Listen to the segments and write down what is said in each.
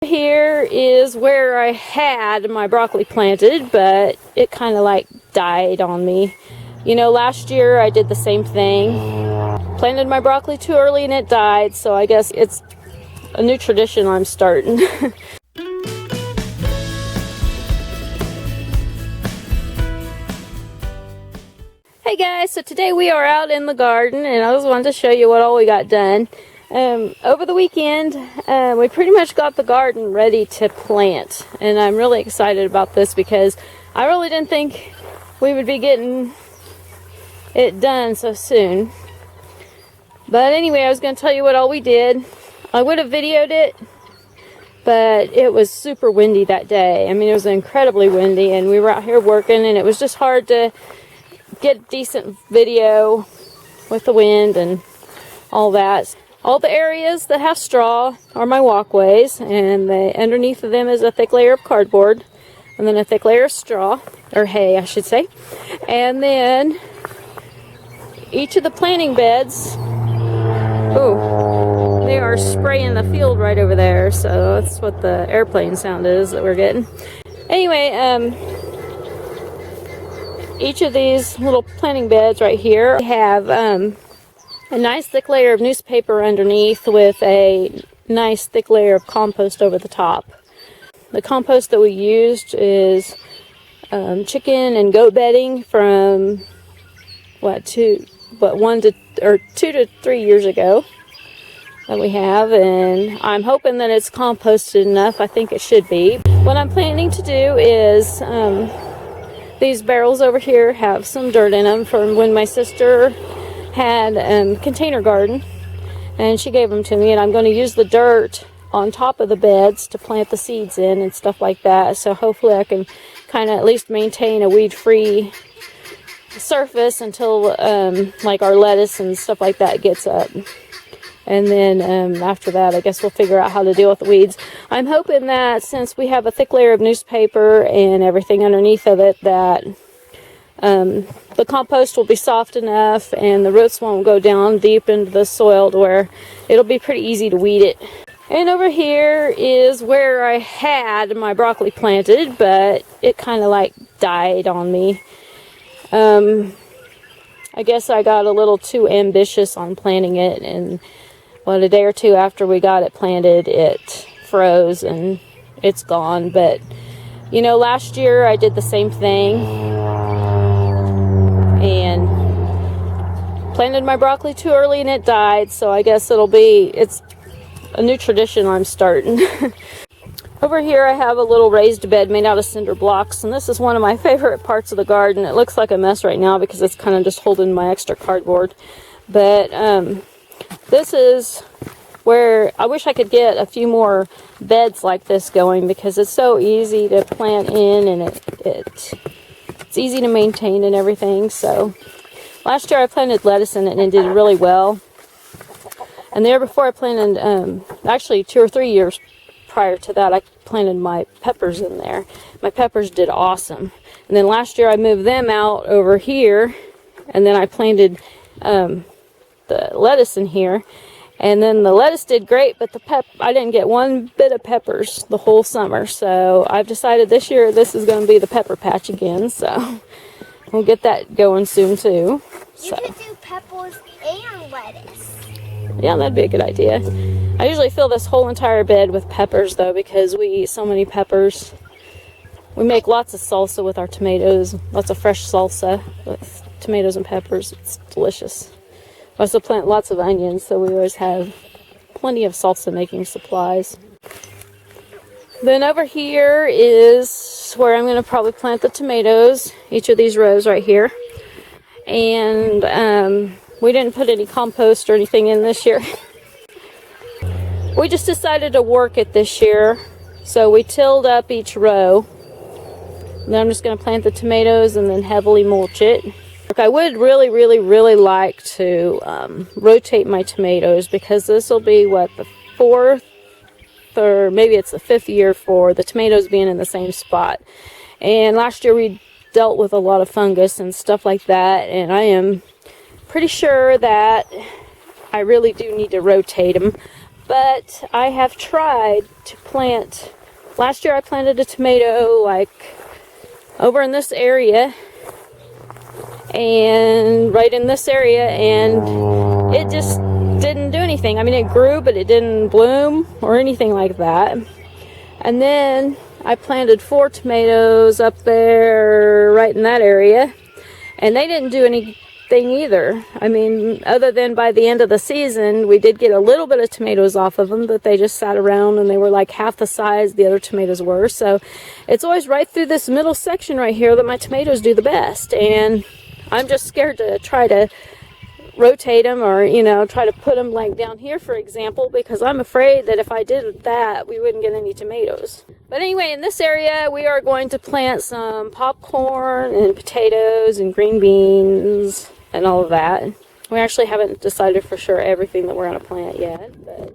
Here is where I had my broccoli planted, but it kind of like died on me. You know, last year I did the same thing. Planted my broccoli too early and it died, so I guess it's a new tradition I'm starting. Hey guys, so today we are out in the garden and I just wanted to show you what all we got done. Over the weekend, we pretty much got the garden ready to plant, and I'm really excited about this because I really didn't think we would be getting it done so soon. But anyway, I was going to tell you what all we did. I would have videoed it, but it was super windy that day. I mean, it was incredibly windy, and we were out here working, and it was just hard to get a decent video with the wind and all that. All the areas that have straw are my walkways, and underneath of them is a thick layer of cardboard, and then a thick layer of straw, or hay I should say. And then each of the planting beds, ooh, they are spraying the field right over there, so that's what the airplane sound is that we're getting. Anyway, each of these little planting beds right here have a nice thick layer of newspaper underneath with a nice thick layer of compost over the top. The compost that we used is chicken and goat bedding from 2 to 3 years ago that we have, and I'm hoping that it's composted enough. I think it should be. What I'm planning to do is these barrels over here have some dirt in them from when my sister had a container garden, and she gave them to me, and I'm going to use the dirt on top of the beds to plant the seeds in and stuff like that. So hopefully I can kind of at least maintain a weed-free surface until like our lettuce and stuff like that gets up. And then after that, I guess we'll figure out how to deal with the weeds. I'm hoping that since we have a thick layer of newspaper and everything underneath of it, that the compost will be soft enough and the roots won't go down deep into the soil to where it'll be pretty easy to weed it. And over here is where I had my broccoli planted, but it kind of like died on me. I guess I got a little too ambitious on planting it, and a day or two after we got it planted, it froze and it's gone. But you know, last year I did the same thing and planted my broccoli too early and it died, so I guess it's a new tradition I'm starting. Over here I have a little raised bed made out of cinder blocks, and this is one of my favorite parts of the garden. It looks like a mess right now because it's kind of just holding my extra cardboard, but this is where I wish I could get a few more beds like this going, because it's so easy to plant in, and it's easy to maintain and everything. So last year I planted lettuce in it and it did really well. And the year before I planted, actually 2 or 3 years prior to that, I planted my peppers in there. My peppers did awesome. And then last year I moved them out over here, and then I planted the lettuce in here. And then the lettuce did great, but I didn't get one bit of peppers the whole summer. So I've decided this year this is going to be the pepper patch again. So we'll get that going soon too. You could do peppers and lettuce. Yeah, that'd be a good idea. I usually fill this whole entire bed with peppers though, because we eat so many peppers. We make lots of salsa with our tomatoes, lots of fresh salsa with tomatoes and peppers. It's delicious. I also plant lots of onions, so we always have plenty of salsa making supplies. Then over here is where I'm going to probably plant the tomatoes, each of these rows right here. And we didn't put any compost or anything in this year. We just decided to work it this year, so we tilled up each row. And then I'm just going to plant the tomatoes and then heavily mulch it. I would really like to rotate my tomatoes, because this will be the 4th or maybe it's the 5th year for the tomatoes being in the same spot. And last year we dealt with a lot of fungus and stuff like that, and I am pretty sure that I really do need to rotate them. But I have tried to plant, last year I planted a tomato like over in this area, and right in this area, and it just didn't do anything. I mean, it grew, but it didn't bloom or anything like that. And then I planted 4 tomatoes up there right in that area, and they didn't do anything either. I mean, other than by the end of the season we did get a little bit of tomatoes off of them, but they just sat around and they were like half the size the other tomatoes were. So it's always right through this middle section right here that my tomatoes do the best, and I'm just scared to try to rotate them, or try to put them like down here, for example, because I'm afraid that if I did that we wouldn't get any tomatoes. But anyway, in this area we are going to plant some popcorn and potatoes and green beans and all of that. We actually haven't decided for sure everything that we're going to plant yet, but...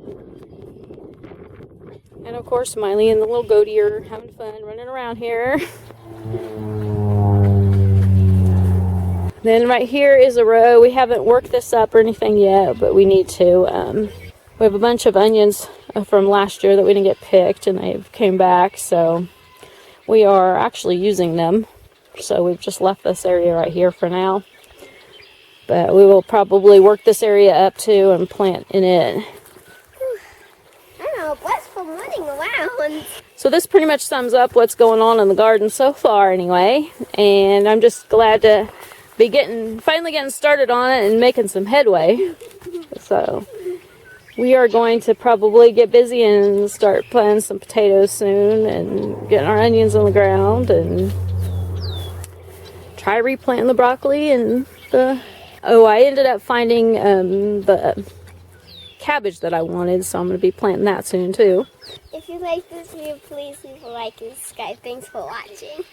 And of course Miley and the little goatee are having fun running around here. Then right here is a row. We haven't worked this up or anything yet, but we need to. We have a bunch of onions from last year that we didn't get picked, and they came back, so we are actually using them. So we've just left this area right here for now. But we will probably work this area up too and plant in it. I don't know, what's for running around? So this pretty much sums up what's going on in the garden so far anyway. And I'm just glad to be finally getting started on it and making some headway. So we are going to probably get busy and start planting some potatoes soon and getting our onions on the ground and try replanting the broccoli and I ended up finding the cabbage that I wanted, so I'm going to be planting that soon too. If you like this video, please leave a like and subscribe. Thanks for watching.